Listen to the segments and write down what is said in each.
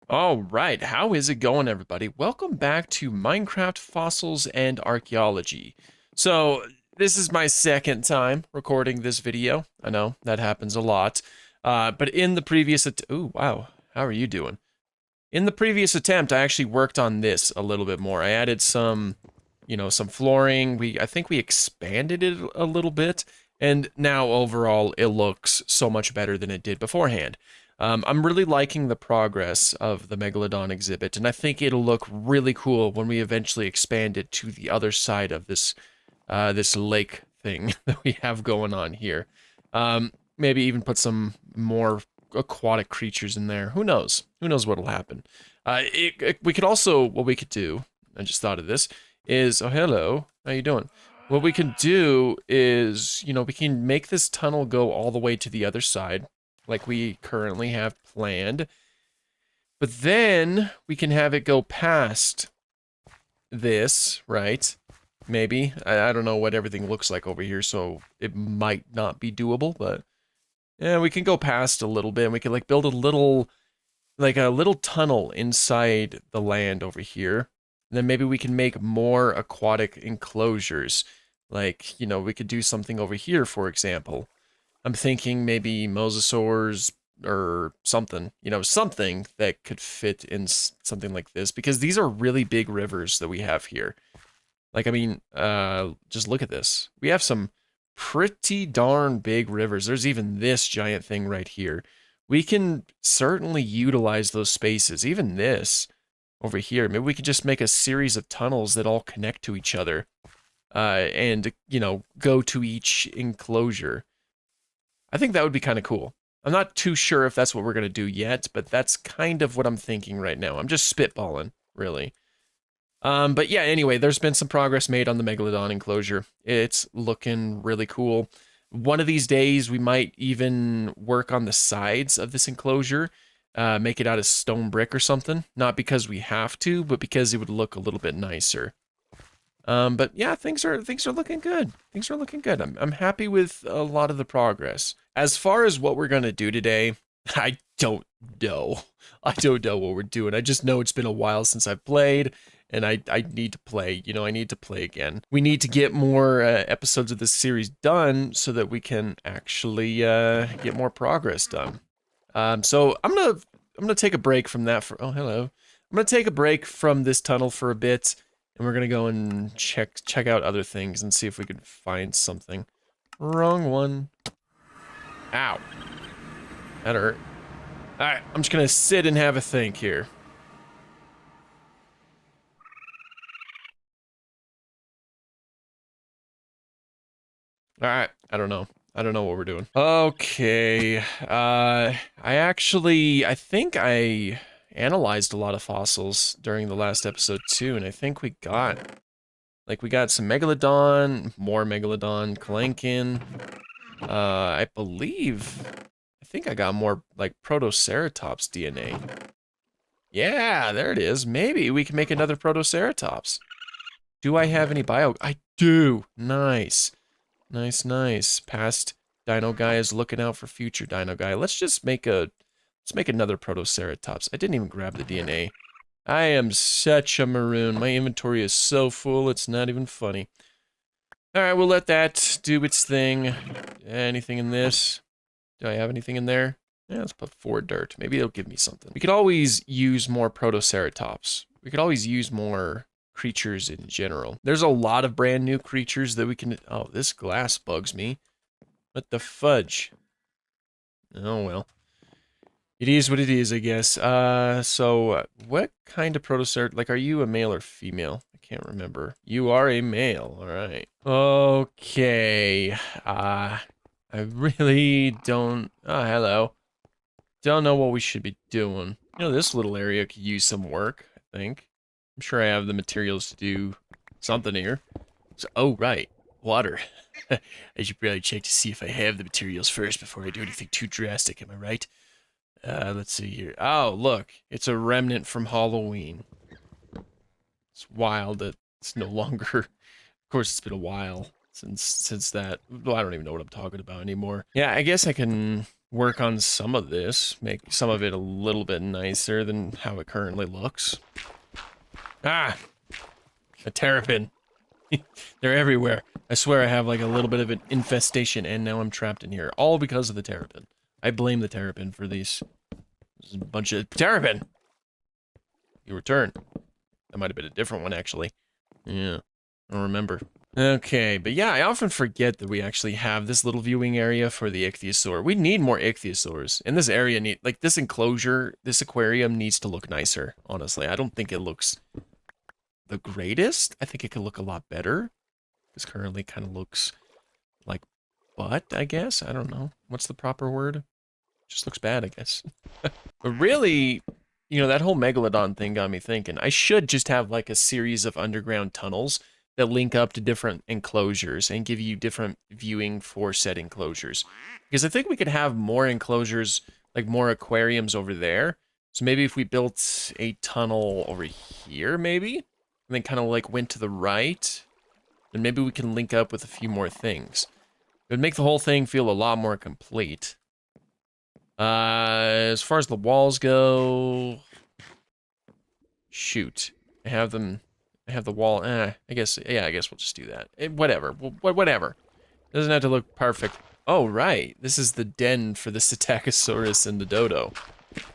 All right, how is it going, everybody? Welcome back to Minecraft Fossils and Archaeology. So, this is my second time recording this video. I know that happens a lot. But in the previous ooh, wow, how are you doing? In the previous attempt, I actually worked on this a little bit more. I added some, some flooring. I think we expanded it a little bit, and now overall it looks so much better than it did beforehand. I'm really liking the progress of the Megalodon exhibit, and I think it'll look really cool when we eventually expand it to the other side of this lake thing that we have going on here. Maybe even put some more aquatic creatures in there. Who knows? Who knows what'll happen? We could also, what we could do, I just thought of this, is, oh, hello, how you doing? What we can do is, we can make this tunnel go all the way to the other side, like we currently have planned. But then we can have it go past this, right? Maybe. I don't know what everything looks like over here, so it might not be doable, but yeah, we can go past a little bit, and we can like build a little tunnel inside the land over here. And then maybe we can make more aquatic enclosures. Like, we could do something over here, for example. I'm thinking maybe mosasaurs or something, something that could fit in something like this, because these are really big rivers that we have here. Like, I mean, just look at this. We have some pretty darn big rivers. There's even this giant thing right here. We can certainly utilize those spaces. Even this over here. Maybe we could just make a series of tunnels that all connect to each other. And, go to each enclosure. I think that would be kind of cool. I'm not too sure if that's what we're going to do yet, but that's kind of what I'm thinking right now. I'm just spitballing, really. But yeah, anyway, there's been some progress made on the Megalodon enclosure. It's looking really cool. One of these days, we might even work on the sides of this enclosure, make it out of stone brick or something. Not because we have to, but because it would look a little bit nicer. But yeah, things are looking good. Things are looking good. I'm happy with a lot of the progress. As far as what we're gonna do today, I don't know. I don't know what we're doing. I just know it's been a while since I've played, and I need to play. I need to play again. We need to get more episodes of this series done so that we can actually get more progress done. So I'm gonna take a break from that for. Oh, hello. I'm gonna take a break from this tunnel for a bit, and we're gonna go and check out other things and see if we can find something. Wrong one. Ow. That hurt. Alright, I'm just gonna sit and have a think here. Alright, I don't know. I don't know what we're doing. Okay, I think I analyzed a lot of fossils during the last episode too, and I think we got some Megalodon, more Megalodon, Kalankin. I think I got more, like, Protoceratops DNA. Yeah, there it is. Maybe we can make another Protoceratops. Do I have any bio? I do. Nice. Nice, nice. Past Dino guy is looking out for future Dino guy. Let's make another Protoceratops. I didn't even grab the DNA. I am such a maroon. My inventory is so full, it's not even funny. Alright, we'll let that do its thing. Anything in this? Do I have anything in there? Yeah, let's put 4 dirt. Maybe it'll give me something. We could always use more Protoceratops. We could always use more creatures in general. There's a lot of brand new creatures that we can... Oh, this glass bugs me. What the fudge? Oh, well. It is what it is, I guess. So, what kind of Protoceratops... Like, are you a male or female? I can't remember. You are a male, alright. Okay. I really don't... Oh, hello. Don't know what we should be doing. This little area could use some work, I think. I'm sure I have the materials to do something here. So, oh, right. Water. I should probably check to see if I have the materials first before I do anything too drastic, am I right? Let's see here. Oh, look. It's a remnant from Halloween. It's wild that it's no longer... Of course, it's been a while since that. Well, I don't even know what I'm talking about anymore. Yeah, I guess I can work on some of this, make some of it a little bit nicer than how it currently looks. Ah, a terrapin. They're everywhere. I swear I have like a little bit of an infestation, and now I'm trapped in here. All because of the terrapin. I blame the terrapin for these. This is a bunch of terrapin. You return. That might have been a different one, actually. Yeah, I don't remember. Okay, but yeah, I often forget that we actually have this little viewing area for the ichthyosaur. We need more ichthyosaurs. And this area like this enclosure, this aquarium needs to look nicer, honestly. I don't think it looks the greatest. I think it could look a lot better. This currently kind of looks like butt, I guess. I don't know. What's the proper word? Just looks bad, I guess. But really, you know, that whole megalodon thing got me thinking. I should just have like a series of underground tunnels that link up to different enclosures and give you different viewing for said enclosures. Because I think we could have more enclosures, like more aquariums over there. So maybe if we built a tunnel over here, maybe? And then kind of like went to the right, then maybe we can link up with a few more things. It would make the whole thing feel a lot more complete. As far as the walls go, shoot, I have the wall. I guess, yeah, I guess we'll just do that. Whatever, whatever. Doesn't have to look perfect. Oh, right, this is the den for the Psittacosaurus and the Dodo.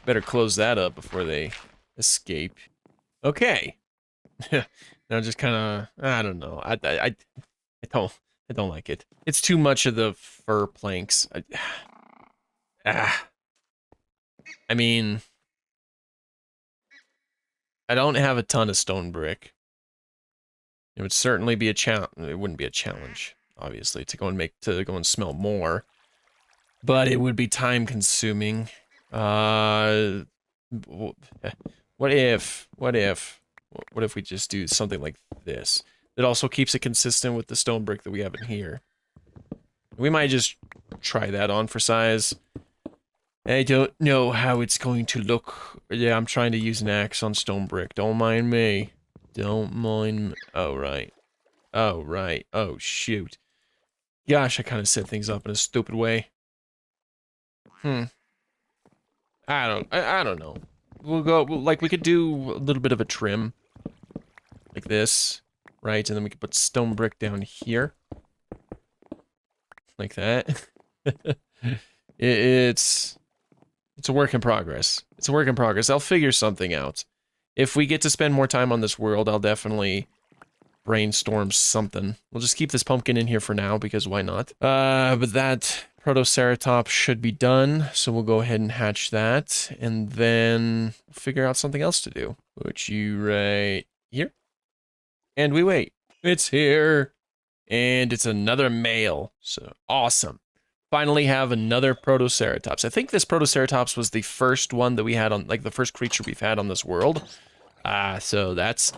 Better close that up before they escape. Okay. Now just kind of, I don't know. I don't like it. It's too much of the fur planks. I mean, I don't have a ton of stone brick. It would certainly be a challenge. It wouldn't be a challenge, obviously, to go and smell more. But it would be time consuming. What if we just do something like this? That also keeps it consistent with the stone brick that we have in here. We might just try that on for size. I don't know how it's going to look. Yeah, I'm trying to use an axe on stone brick. Don't mind me. Don't mind me. Oh, right. Oh, right. Oh, shoot. Gosh, I kind of set things up in a stupid way. I don't know. Like, we could do a little bit of a trim. Like this. Right, and then we could put stone brick down here. Like that. It's a work in progress. It's a work in progress. I'll figure something out. If we get to spend more time on this world, I'll definitely brainstorm something. We'll just keep this pumpkin in here for now, because why not? But that Protoceratops should be done, so we'll go ahead and hatch that, and then figure out something else to do. Put you right here. And we wait. It's here. And it's another male. So, awesome. Finally have another Protoceratops. I think this Protoceratops was the first one that we had on, like, the first creature we've had on this world. So that's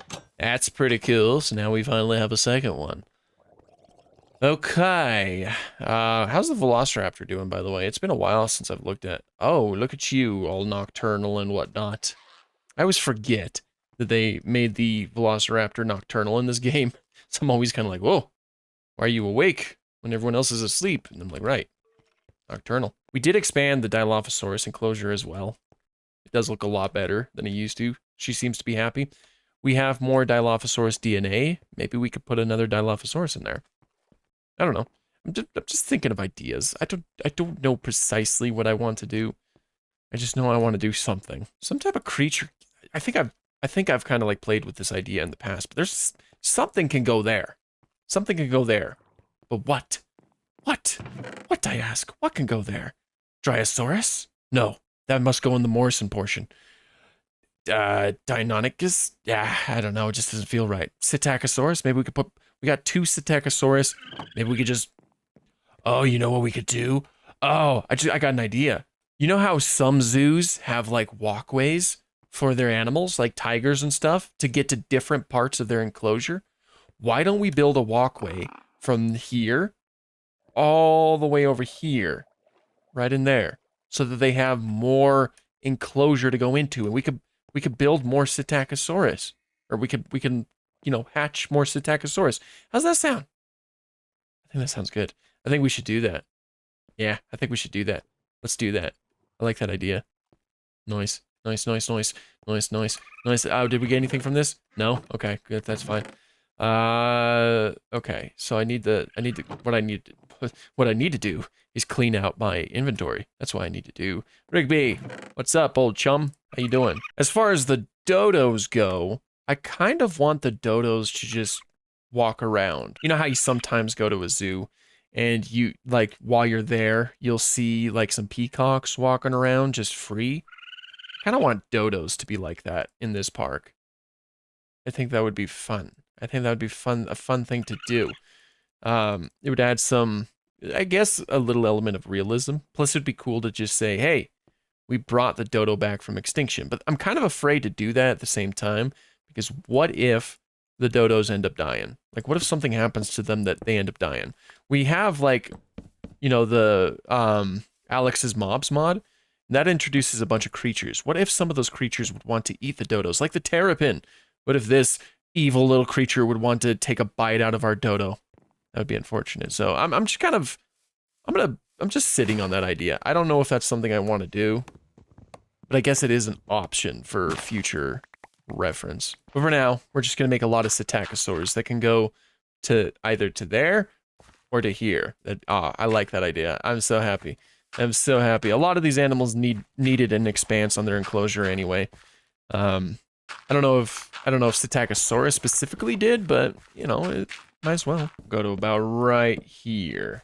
pretty cool. So now we finally have a second one. Okay. How's the Velociraptor doing, by the way? It's been a while since I've looked at... Oh, look at you, all nocturnal and whatnot. I always forget that they made the Velociraptor nocturnal in this game. So I'm always kind of like, whoa, why are you awake when everyone else is asleep? And I'm like, right, nocturnal. We did expand the Dilophosaurus enclosure as well. It does look a lot better than it used to. She seems to be happy. We have more Dilophosaurus DNA. Maybe we could put another Dilophosaurus in there. I don't know. I'm just thinking of ideas. I don't know precisely what I want to do. I just know I want to do something. Some type of creature. I think I've kind of like played with this idea in the past, but there's something can go there. Something can go there. But what? What? What, I ask? What can go there? Dryosaurus? No, that must go in the Morrison portion. Deinonychus? Yeah, I don't know. It just doesn't feel right. Psittacosaurus? Maybe we could put... We got 2 Psittacosaurus. Maybe we could just... Oh, you know what we could do? Oh, I got an idea. You know how some zoos have, like, walkways for their animals, like tigers and stuff, to get to different parts of their enclosure? Why don't we build a walkway from here all the way over here, right in there, so that they have more enclosure to go into, and we could build more Psittacosaurus, or we can, you know, hatch more Psittacosaurus. How's that sound? I think that sounds good. I think we should do that. Yeah, I think we should do that. Let's do that. I like that idea. Nice. Nice, nice, nice, nice, nice, nice. Oh, did we get anything from this? No? Okay, good, that's fine. Okay, so what I need to do is clean out my inventory. That's what I need to do. Rigby, what's up, old chum? How you doing? As far as the dodos go, I kind of want the dodos to just walk around. You know how you sometimes go to a zoo and you, like, while you're there, you'll see, like, some peacocks walking around just free? Kind of want dodos to be like that in this park. I think that would be fun. I think that would be fun, a fun thing to do. It would add some, I guess, a little element of realism. Plus, it'd be cool to just say, hey, we brought the dodo back from extinction. But I'm kind of afraid to do that at the same time, because what if the dodos end up dying? Like, what if something happens to them that they end up dying? We have, like, you know, the Alex's Mobs mod. That introduces a bunch of creatures. What if some of those creatures would want to eat the dodos, like the terrapin? What if this evil little creature would want to take a bite out of our dodo? That would be unfortunate. So I'm just kind of, I'm just sitting on that idea. I don't know if that's something I want to do, but I guess it is an option for future reference. But for now, we're just gonna make a lot of Psittacosaurs that can go to either to there or to here. I like that idea. I'm so happy. I'm so happy. A lot of these animals needed an expanse on their enclosure anyway. I don't know if Psittacosaurus specifically did, but you know, it might as well. Go to about right here.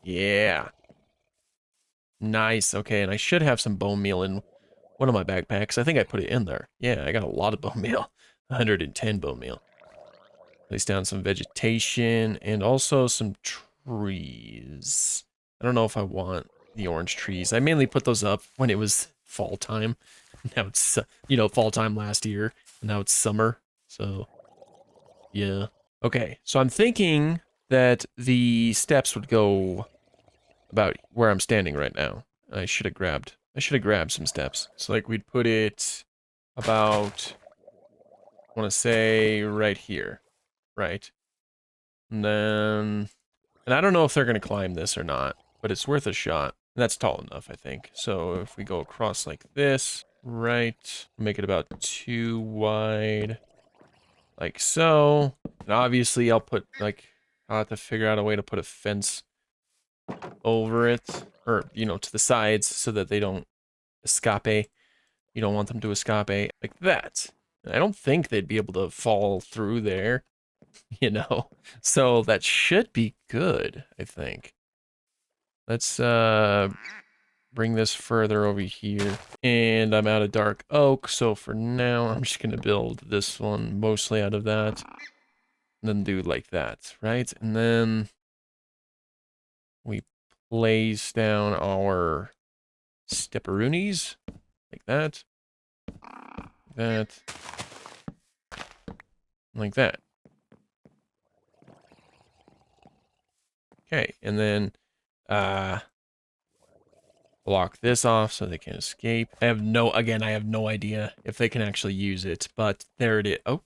Yeah. Nice. Okay, and I should have some bone meal in one of my backpacks. I think I put it in there. Yeah, I got a lot of bone meal. 110 bone meal. Place down some vegetation and also some trees. I don't know if I want the orange trees. I mainly put those up when it was fall time. Now it's, you know, fall time last year, and now it's summer. So, yeah. Okay, so I'm thinking that the steps would go about where I'm standing right now. I should have grabbed some steps. So, like, we'd put it about, I want to say right here, right? And then, and I don't know if they're going to climb this or not, but it's worth a shot. And that's tall enough, I think. So if we go across like this, right, make it about 2 wide, like so. And obviously I'll have to figure out a way to put a fence over it, or, you know, to the sides so that they don't escape. You don't want them to escape like that. I don't think they'd be able to fall through there, you know? So that should be good, I think. Let's bring this further over here. And I'm out of dark oak, so for now I'm just gonna build this one mostly out of that. And then do like that, right? And then we place down our stepperoonies like that. Like that. Okay, and then block this off so they can escape. I have no idea if they can actually use it, but there it is. Oh.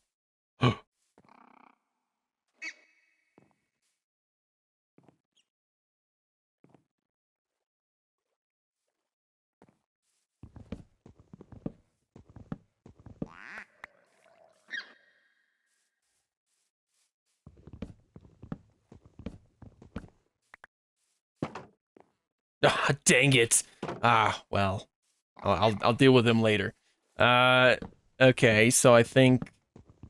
Ah, dang it. Ah, well. I'll deal with them later. Okay, so I think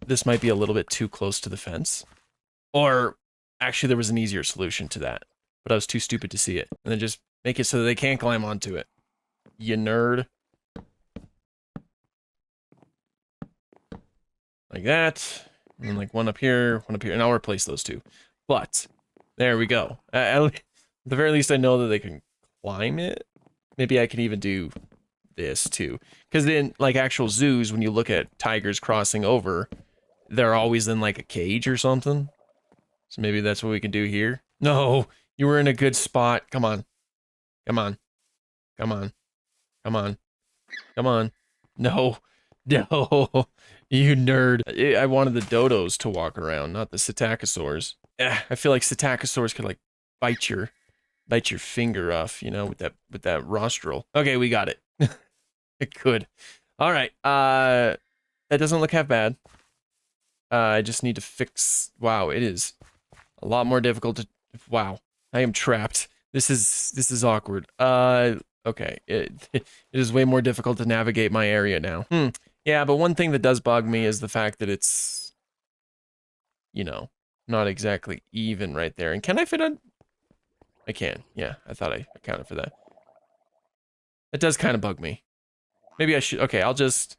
this might be a little bit too close to the fence. Or, actually, there was an easier solution to that. But I was too stupid to see it. And then just make it so that they can't climb onto it. You nerd. Like that. And then like one up here. And I'll replace those two. But, there we go. At the very least, I know that they can climb it. Maybe I can even do this too. Because in like actual zoos, when you look at tigers crossing over, they're always in like a cage or something. So maybe that's what we can do here. No, you were in a good spot. Come on. Come on. Come on. Come on. Come on. No. No. You nerd. I wanted the dodos to walk around, not the Psittacosaurs. I feel like Psittacosaurs could like bite bite your finger off, you know, with that rostral. Okay, we got it. Good. All right. That doesn't look half bad. I just need to fix. Wow, it is a lot more difficult to. Wow, I am trapped. This is awkward. Okay. It is way more difficult to navigate my area now. Yeah, but one thing that does bug me is the fact that it's, you know, not exactly even right there. And can I fit on? I can. Yeah, I thought I accounted for that. It does kind of bug me. Maybe I should. Okay, I'll just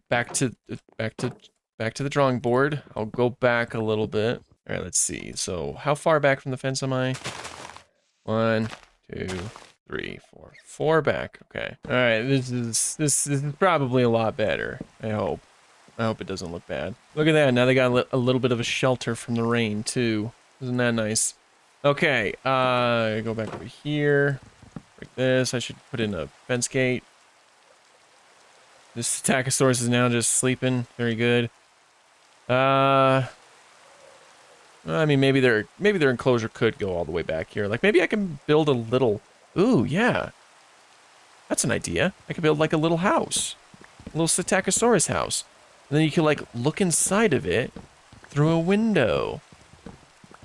back to the drawing board. I'll go back a little bit. All right, let's see. So how far back from the fence am I? 1, 2, 3, 4. 4 back. Okay. All right. This is probably a lot better. I hope. I hope it doesn't look bad. Look at that. Now they got a little bit of a shelter from the rain too. Isn't that nice? Okay. Go back over here. Like this. I should put in a fence gate. This Tachysaurus is now just sleeping. Very good. I mean, maybe their enclosure could go all the way back here. Like, maybe I can build a little... Ooh, yeah. That's an idea. I could build, like, a little house. A little Psittacosaurus house. And then you can, like, look inside of it through a window.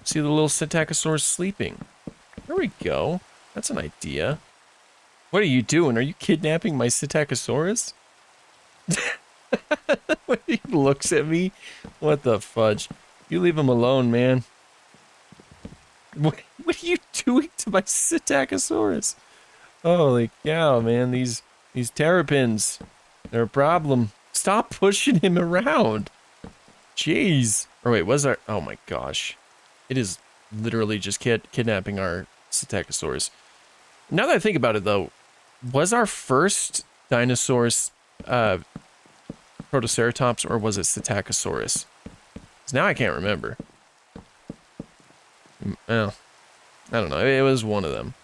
See the little Psittacosaurus sleeping. There we go. That's an idea. What are you doing? Are you kidnapping my Psittacosaurus? When he looks at me, what the fudge? You leave him alone, man. What are you doing to my Psittacosaurus? Holy cow, man! These terrapins, they're a problem. Stop pushing him around. Jeez. Or wait, was there? Oh my gosh, it is literally just kidnapping our Psittacosaurus. Now that I think about it, though, was our first dinosaurs Protoceratops, or was it Psittacosaurus? Because now I can't remember. Well, I don't know. It was one of them.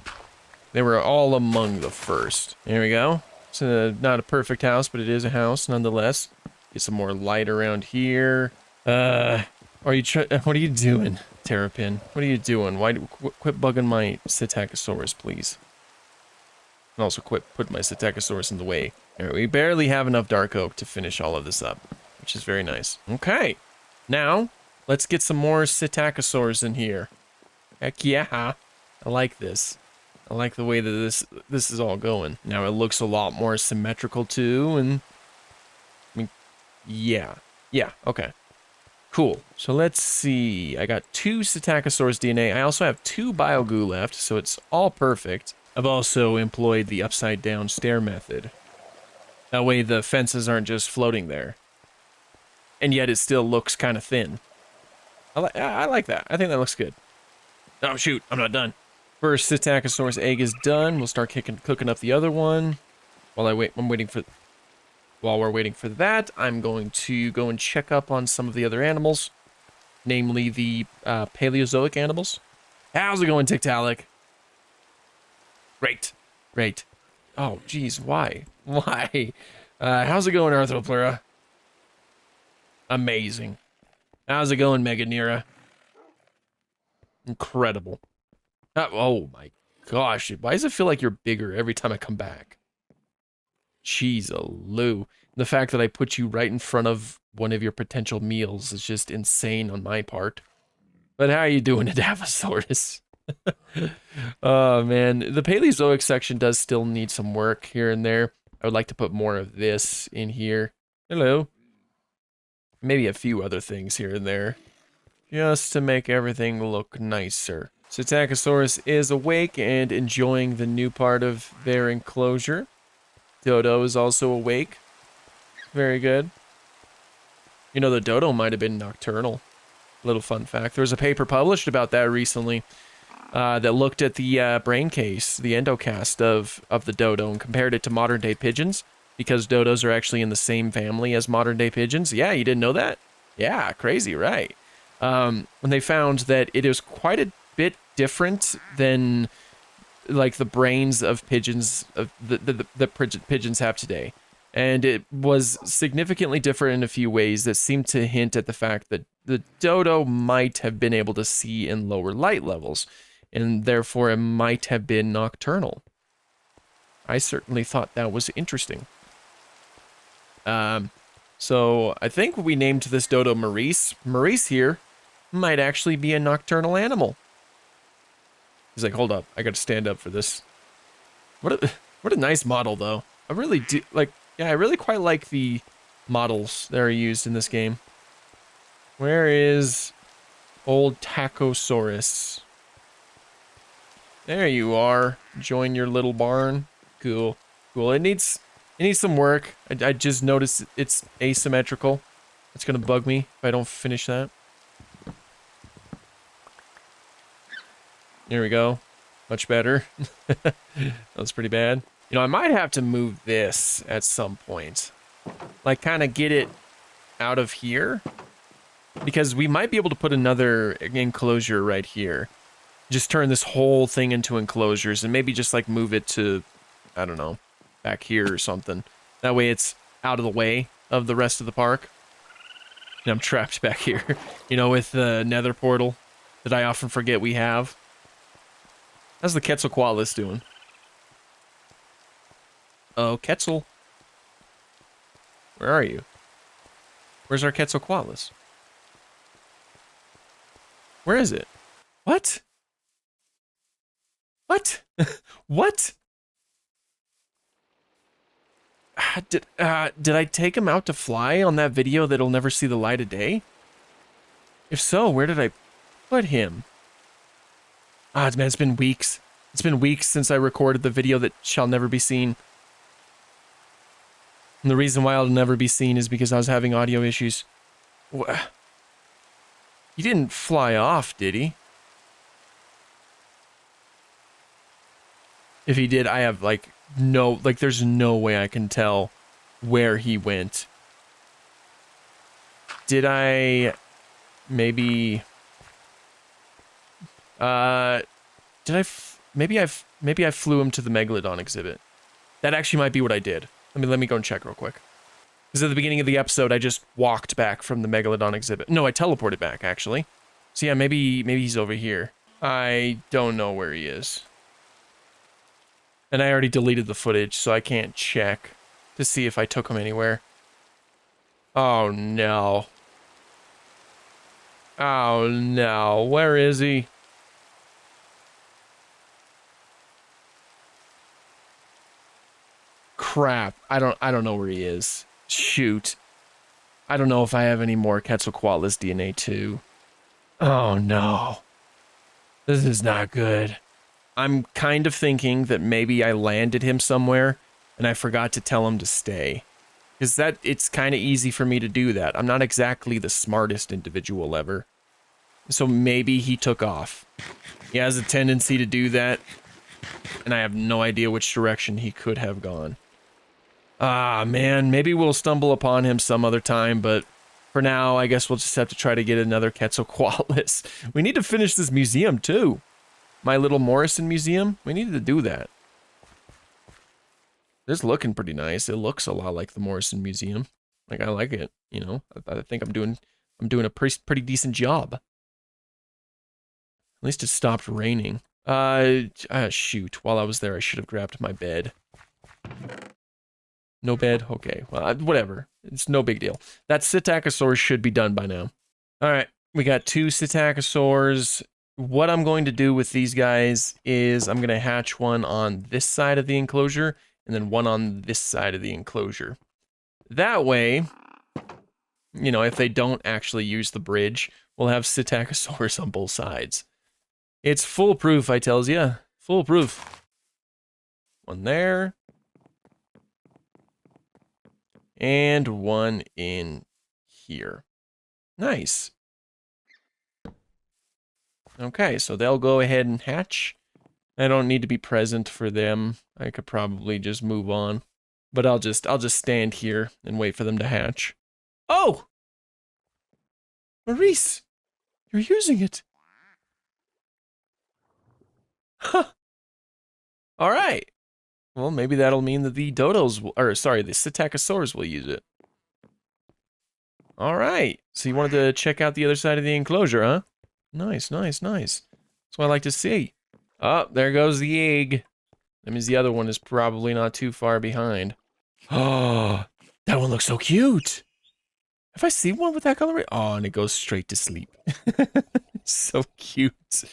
They were all among the first. There we go. It's not a perfect house, but it is a house nonetheless. Get some more light around here. What are you doing, Terrapin? What are you doing? Why? Quit bugging my Psittacosaurus, please. And also quit putting my Psittacosaurus in the way. Right, we barely have enough dark oak to finish all of this up, which is very nice. Okay, now let's get some more Psittacosaurs in here. Heck yeah, I like this. I like the way that this is all going. Now it looks a lot more symmetrical too, and I mean, yeah, okay, cool. So let's see. I got 2 Psittacosaurus DNA. I also have 2 biogoo left, so it's all perfect. I've also employed the upside down stair method. That way the fences aren't just floating there. And yet it still looks kind of thin. I like that. I think that looks good. Oh shoot, I'm not done. First Psittacosaurus egg is done. We'll start cooking up the other one. While we're waiting for that, I'm going to go and check up on some of the other animals. Namely the Paleozoic animals. How's it going, Tiktaalik? Great. Oh, geez, why? Why? How's it going, Arthropleura? Amazing. How's it going, Meganera? Incredible. Oh my gosh, why does it feel like you're bigger every time I come back? Jeez-a-loo. The fact that I put you right in front of one of your potential meals is just insane on my part. But how are you doing, Edaphosaurus? Oh man, the Paleozoic section does still need some work here and there. I would like to put more of this in here. Hello. Maybe a few other things here and there, just to make everything look nicer. Psittacosaurus is awake and enjoying the new part of their enclosure. Dodo is also awake. Very good. You know, the dodo might have been nocturnal. Little fun fact. There was a paper published about that recently. That looked at the brain case, the endocast of the dodo, and compared it to modern day pigeons, because dodos are actually in the same family as modern day pigeons. Yeah, you didn't know that? Yeah, crazy, right? When they found that it is quite a bit different than like the brains of pigeons that pigeons have today. And it was significantly different in a few ways that seemed to hint at the fact that the dodo might have been able to see in lower light levels. and therefore it might have been nocturnal. I certainly thought that was interesting. So I think we named this dodo Maurice. Maurice here might actually be a nocturnal animal. He's like, hold up, I gotta stand up for this. What a nice model, though. I really do, like, yeah, I really quite like the models that are used in this game. Where is old Tacosaurus? There you are. Join your little barn. Cool. Cool. It needs some work. I just noticed it's asymmetrical. It's gonna bug me if I don't finish that. There we go. Much better. That was pretty bad. You know, I might have to move this at some point. Like, kind of get it out of here. Because we might be able to put another enclosure right here. Just turn this whole thing into enclosures and maybe just, like, move it to, I don't know, back here or something. That way it's out of the way of the rest of the park. And I'm trapped back here, you know, with the nether portal that I often forget we have. How's the Quetzalcoatlus doing? Oh, Quetzal. Where are you? Where's our Quetzalcoatlus? Where is it? What? What? What? Did I take him out to fly on that video that'll never see the light of day? If so, where did I put him? Ah, man, it's been weeks. It's been weeks since I recorded the video that shall never be seen. And the reason why it'll never be seen is because I was having audio issues. He didn't fly off, did he? If he did, I have, like, there's no way I can tell where he went. Did I maybe... maybe I flew him to the Megalodon exhibit. That actually might be what I did. Let me go and check real quick. Because at the beginning of the episode, I just walked back from the Megalodon exhibit. No, I teleported back, actually. So yeah, maybe he's over here. I don't know where he is. And I already deleted the footage, so I can't check to see if I took him anywhere. Oh, no. Oh, no. Where is he? Crap. I don't know where he is. Shoot. I don't know if I have any more Quetzalcoatlus DNA too. Oh no. This is not good. I'm kind of thinking that maybe I landed him somewhere and I forgot to tell him to stay. Because it's kind of easy for me to do that. I'm not exactly the smartest individual ever. So maybe he took off. He has a tendency to do that. And I have no idea which direction he could have gone. Ah, man, maybe we'll stumble upon him some other time, but for now, I guess we'll just have to try to get another Quetzalcoatlus. We need to finish this museum, too. My little Morrison museum. We needed to do that. It's looking pretty nice. It looks a lot like the Morrison Museum. Like, I like it, you know. I think I'm doing a pretty decent job. At least it stopped raining. Shoot. While I was there, I should have grabbed my bed. No bed? Okay. Well, whatever. It's no big deal. That Psittacosaurus should be done by now. Alright. We got 2 Psittacosaurs. What I'm going to do with these guys is I'm going to hatch one on this side of the enclosure and then one on this side of the enclosure. That way, you know, if they don't actually use the bridge, we'll have Psittacosaurus on both sides. It's foolproof, I tells ya. Foolproof. One there. And one in here. Nice. Okay, so they'll go ahead and hatch. I don't need to be present for them. I could probably just move on. But I'll just stand here and wait for them to hatch. Oh! Maurice! You're using it! Huh! Alright. Well, maybe that'll mean that the dodos, the Psittacosaurs will use it. Alright. So you wanted to check out the other side of the enclosure, huh? Nice, nice, nice. That's what I like to see. Oh, there goes the egg. That means the other one is probably not too far behind. Oh, that one looks so cute. Have I seen one with that color? Oh, and it goes straight to sleep. So cute.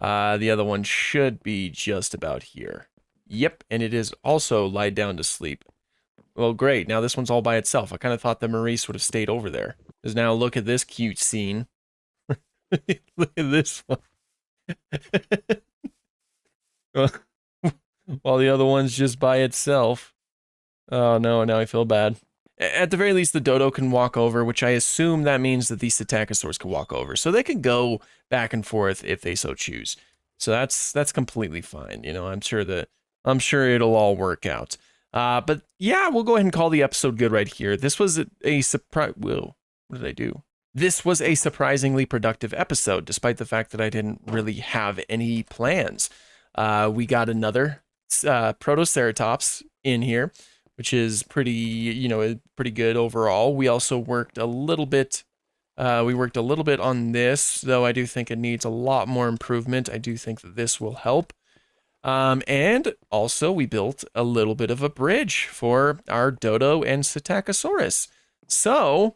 The other one should be just about here. Yep, and it is also lied down to sleep. Well, great. Now this one's all by itself. I kind of thought that Maurice would have stayed over there. Because now look at this cute scene. Look at this one. While the other one's just by itself. Oh no, now I feel bad. At the very least, the dodo can walk over, which I assume that means that these psittacosaurs can walk over. So they can go back and forth if they so choose. So that's completely fine. You know, I'm sure it'll all work out. But yeah, we'll go ahead and call the episode good right here. This was a surprise. Whoa, what did I do? This was a surprisingly productive episode, despite the fact that I didn't really have any plans. We got another Protoceratops in here, which is pretty, you know, pretty good overall. We also worked a little bit. We worked a little bit on this, though I do think it needs a lot more improvement. I do think that this will help. And also we built a little bit of a bridge for our dodo and Psittacosaurus. So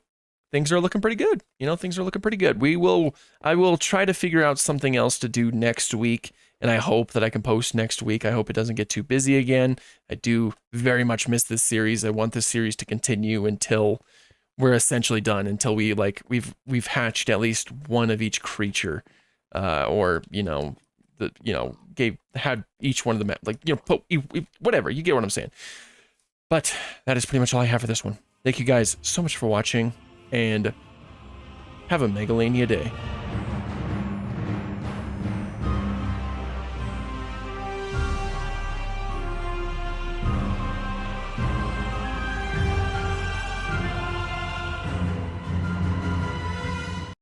things are looking pretty good. You know, things are looking pretty good. I will try to figure out something else to do next week. And I hope that I can post next week. I hope it doesn't get too busy again. I do very much miss this series. I want this series to continue until we're essentially done, until we've hatched at least one of each creature, or had each one of them, whatever. You get what I'm saying. But that is pretty much all I have for this one. Thank you guys so much for watching, and have a Megalania day.